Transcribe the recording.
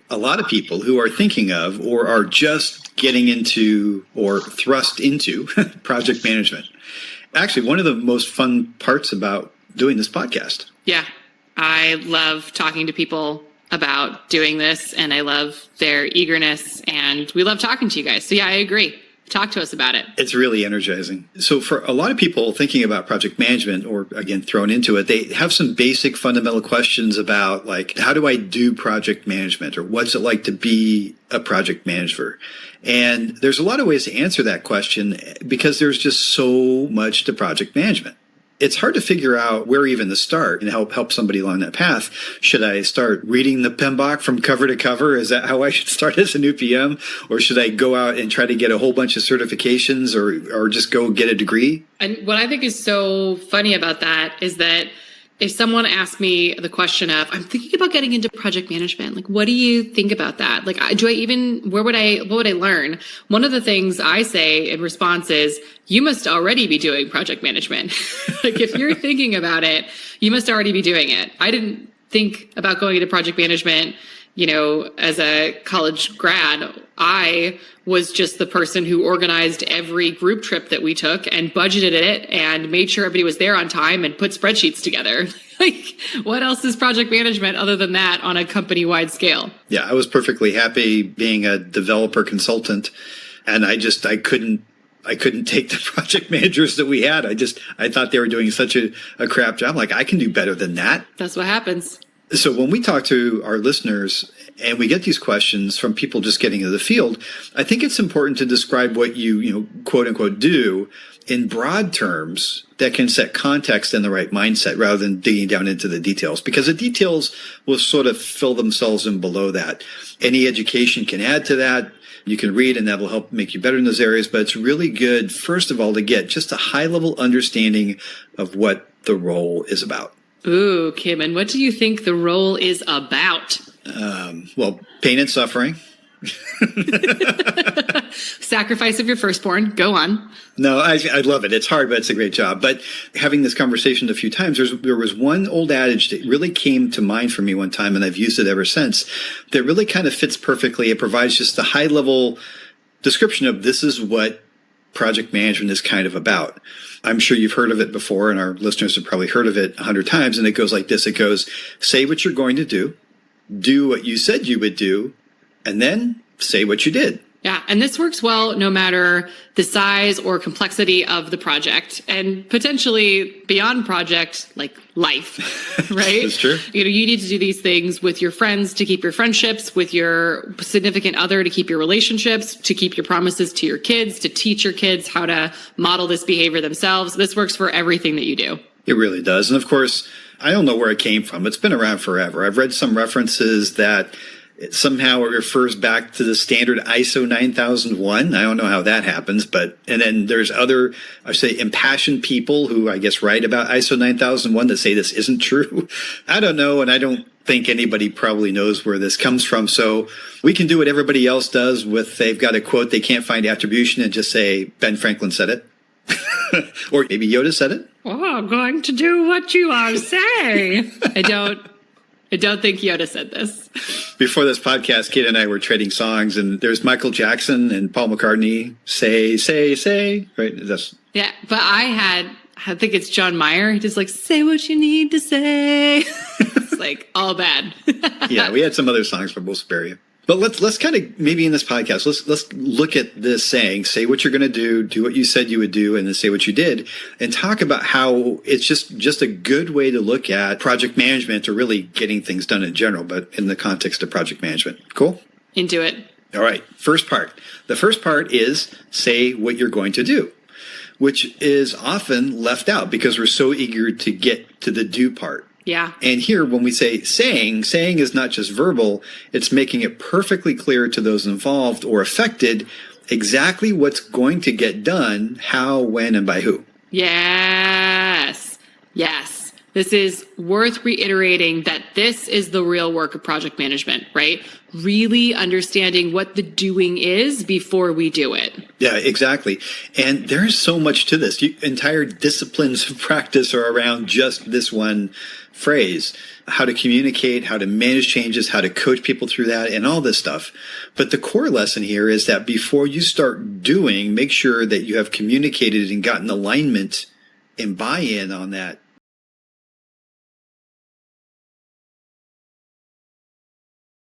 a lot of people who are thinking of or are just getting into or thrust into project management. Actually, one of the most fun parts about doing this podcast. Yeah, I love talking to people about doing this, and I love their eagerness, and we love talking to you guys. So yeah, I agree. Talk to us about it. It's really energizing. So for a lot of people thinking about project management or, again, thrown into it, they have some basic fundamental questions about, like, how do I do project management, or what's it like to be a project manager? And there's a lot of ways to answer that question because there's just so much to project management. It's hard to figure out where even to start and help somebody along that path. Should I start reading the PMBOK from cover to cover? Is that how I should start as a new PM? Or should I go out and try to get a whole bunch of certifications or just go get a degree? And what I think is so funny about that is that if someone asked me the question of, I'm thinking about getting into project management, like, what do you think about that? Like, what would I learn? One of the things I say in response is, you must already be doing project management. Like, if you're thinking about it, you must already be doing it. I didn't think about going into project management, as a college grad. I was just the person who organized every group trip that we took and budgeted it and made sure everybody was there on time and put spreadsheets together. Like, what else is project management other than that on a company-wide scale? Yeah, I was perfectly happy being a developer consultant, and I couldn't take the project managers that we had. I thought they were doing such a crap job. Like, I can do better than that. That's what happens. So when we talk to our listeners and we get these questions from people just getting into the field, I think it's important to describe what you quote unquote do in broad terms that can set context and the right mindset rather than digging down into the details, because the details will sort of fill themselves in below that. Any education can add to that. You can read and that will help make you better in those areas. But it's really good, first of all, to get just a high level understanding of what the role is about. Ooh, Kim, and what do you think the role is about? Well, pain and suffering. Sacrifice of your firstborn. Go on. No, I love it. It's hard, but it's a great job. But having this conversation a few times, there was one old adage that really came to mind for me one time, and I've used it ever since, that really kind of fits perfectly. It provides just a high-level description of this is what project management is kind of about. I'm sure you've heard of it before, and our listeners have probably heard of it 100 times, and it goes like this. It goes, say what you're going to do what you said you would do, and then say what you did. Yeah, and this works well no matter the size or complexity of the project, and potentially beyond project, like life, right? That's true. You need to do these things with your friends to keep your friendships, with your significant other to keep your relationships, to keep your promises to your kids, to teach your kids how to model this behavior themselves. This works for everything that you do. It really does. And of course, I don't know where it came from. It's been around forever. I've read some references that somehow it refers back to the standard ISO 9001. I don't know how that happens, and then there's other, I say, impassioned people who I guess write about ISO 9001 that say this isn't true. I don't know, and I don't think anybody probably knows where this comes from. So we can do what everybody else does with, they've got a quote, they can't find attribution, and just say, Ben Franklin said it. Or maybe Yoda said it. Oh, I'm going to do what you are saying. I don't think Yoda said this. Before this podcast, Kate and I were trading songs, and there's Michael Jackson and Paul McCartney, say, right? Yeah, but I think it's John Mayer. He just like, say what you need to say. It's like all bad. Yeah, we had some other songs, but we'll spare you. But let's kind of, maybe in this podcast, let's look at this saying, say what you're going to do what you said you would do, and then say what you did, and talk about how it's just a good way to look at project management, or really getting things done in general, but in the context of project management. Cool? Into it. All right. First part. The first part is say what you're going to do, which is often left out because we're so eager to get to the do part. Yeah. And here, when we say saying is not just verbal, it's making it perfectly clear to those involved or affected exactly what's going to get done, how, when, and by who. Yes. this is worth reiterating that this is the real work of project management, right? Really understanding what the doing is before we do it. Yeah, exactly. And there's so much to this. Entire disciplines of practice are around just this one phrase, how to communicate, how to manage changes, how to coach people through that, and all this stuff. But the core lesson here is that before you start doing, make sure that you have communicated and gotten alignment and buy-in on that